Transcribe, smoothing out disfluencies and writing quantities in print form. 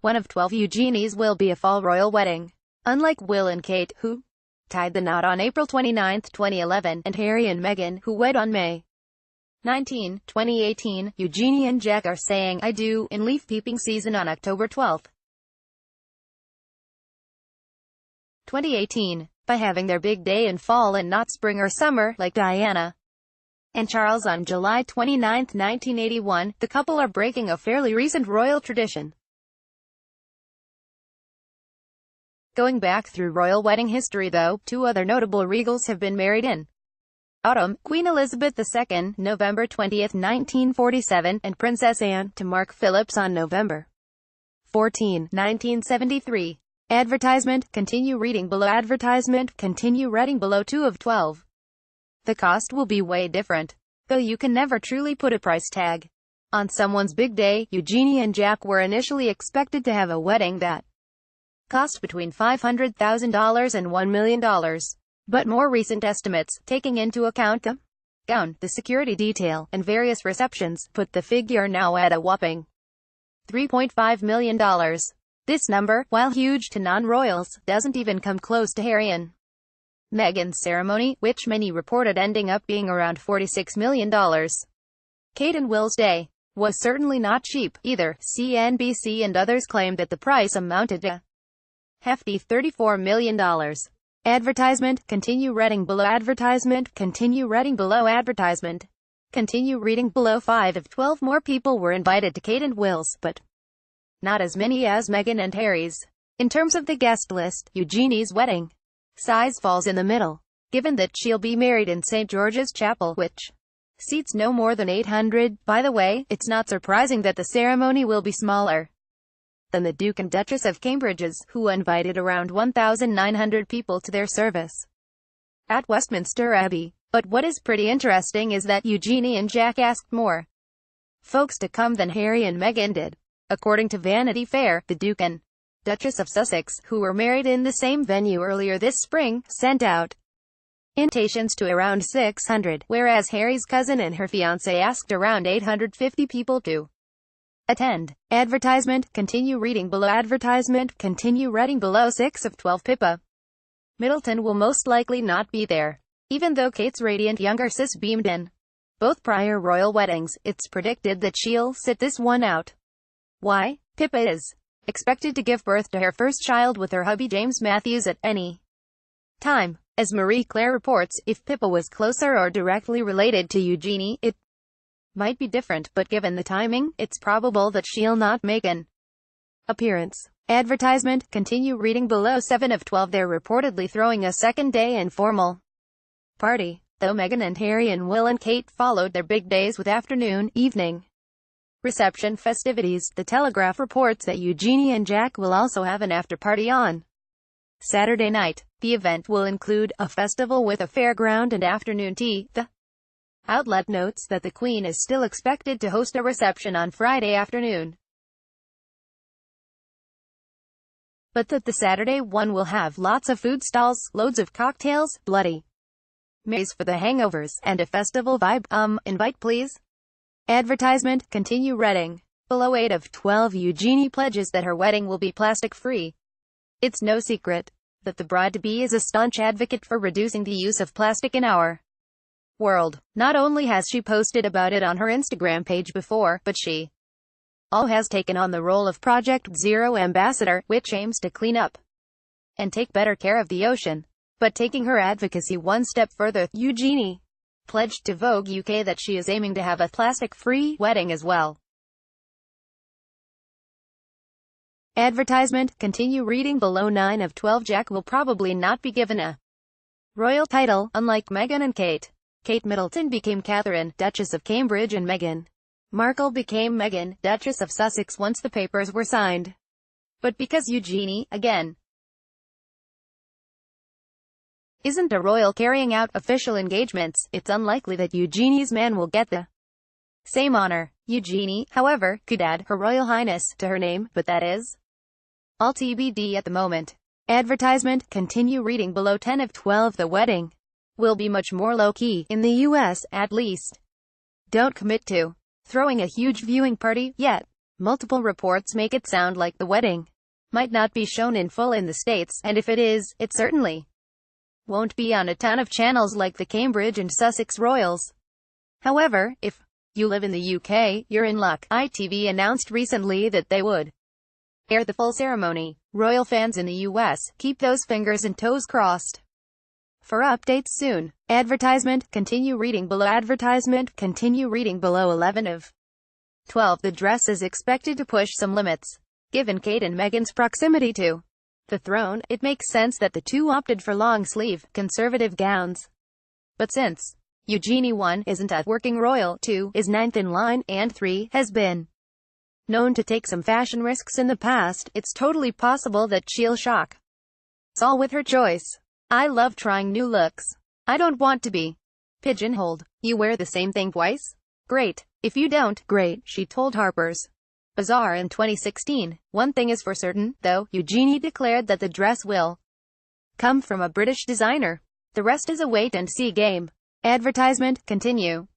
one of 12 Eugenie's will be a fall royal wedding. Unlike Will and Kate, who tied the knot on April 29, 2011, and Harry and Meghan, who wed on May 19, 2018, Eugenie and Jack are saying "I do" in leaf-peeping season on October 12, 2018, by having their big day in fall and not spring or summer, like Diana and Charles on July 29, 1981, the couple are breaking a fairly recent royal tradition. Going back through royal wedding history though, two other notable regals have been married in autumn: Queen Elizabeth II, November 20, 1947, and Princess Anne to Mark Phillips on November 14, 1973. Advertisement, continue reading below. Advertisement, continue reading below. 2 of 12. The cost will be way different, though you can never truly put a price tag on someone's big day. Eugenie and Jack were initially expected to have a wedding that cost between $500,000 and $1 million. But more recent estimates, taking into account the gown, the security detail, and various receptions, put the figure now at a whopping $3.5 million. This number, while huge to non-royals, doesn't even come close to Harry and Meghan's ceremony, which many reported ending up being around $46 million. Kate and Will's day was certainly not cheap, either. CNBC and others claimed that the price amounted to hefty $34 million. Advertisement, continue reading below. Advertisement, continue reading below. Advertisement, continue reading below. 5 of 12 more people were invited to Kate and Will's, but not as many as Meghan and Harry's. In terms of the guest list, Eugenie's wedding size falls in the middle, given that she'll be married in St. George's Chapel, which seats no more than 800. By the way, it's not surprising that the ceremony will be smaller than the Duke and Duchess of Cambridge's, who invited around 1,900 people to their service at Westminster Abbey. But what is pretty interesting is that Eugenie and Jack asked more folks to come than Harry and Meghan did. According to Vanity Fair, the Duke and Duchess of Sussex, who were married in the same venue earlier this spring, sent out invitations to around 600, whereas Harry's cousin and her fiancé asked around 850 people to attend. Advertisement, continue reading below. Advertisement, continue reading below. 6 of 12. Pippa Middleton will most likely not be there. Even though Kate's radiant younger sis beamed in both prior royal weddings, it's predicted that she'll sit this one out. Why? Pippa is expected to give birth to her first child with her hubby James Matthews at any time. As Marie Claire reports, if Pippa was closer or directly related to Eugenie, it might be different, but given the timing, it's probable that she'll not make an appearance. Advertisement, continue reading below. 7 of 12. They're reportedly throwing a second-day informal party, though Meghan and Harry and Will and Kate followed their big days with afternoon, evening reception festivities. The Telegraph reports that Eugenie and Jack will also have an after-party on Saturday night. The event will include a festival with a fairground and afternoon tea. The outlet notes that the Queen is still expected to host a reception on Friday afternoon, but that the Saturday one will have lots of food stalls, loads of cocktails, Bloody Marys for the hangovers, and a festival vibe. Invite please. Advertisement, continue reading below. 8 of 12. Eugenie pledges that her wedding will be plastic-free. It's no secret that the bride-to-be is a staunch advocate for reducing the use of plastic in our world. Not only has she posted about it on her Instagram page before, but she also has taken on the role of Project Zero ambassador, which aims to clean up and take better care of the ocean. But taking her advocacy one step further, Eugenie pledged to Vogue UK that she is aiming to have a plastic-free wedding as well. Advertisement, continue reading below. 9 of 12. Jack will probably not be given a royal title, unlike Meghan and Kate. Kate Middleton became Catherine, Duchess of Cambridge, and Meghan Markle became Meghan, Duchess of Sussex, once the papers were signed. But because Eugenie, again, isn't a royal carrying out official engagements, it's unlikely that Eugenie's man will get the same honor. Eugenie, however, could add Her Royal Highness to her name, but that is all TBD at the moment. Advertisement, continue reading below. 10 of 12. The wedding will be much more low-key, in the US, at least. Don't commit to throwing a huge viewing party yet. Multiple reports make it sound like the wedding might not be shown in full in the States, and if it is, it certainly won't be on a ton of channels like the Cambridge and Sussex Royals. However, if you live in the UK, you're in luck. ITV announced recently that they would air the full ceremony. Royal fans in the US, keep those fingers and toes crossed for updates soon. Advertisement, continue reading below. Advertisement, continue reading below. 11 of 12. The dress is expected to push some limits. Given Kate and Meghan's proximity to the throne, it makes sense that the two opted for long-sleeve, conservative gowns. But since Eugenie 1 isn't a working royal, 2 is ninth in line, and 3 has been known to take some fashion risks in the past, it's totally possible that she'll shock us all with her choice. I love trying new looks. I don't want to be pigeonholed. You wear the same thing twice? Great. If you don't, great, she told Harper's Bazaar in 2016. One thing is for certain, though, Eugenie declared that the dress will come from a British designer. The rest is a wait-and-see game. Advertisement, continue.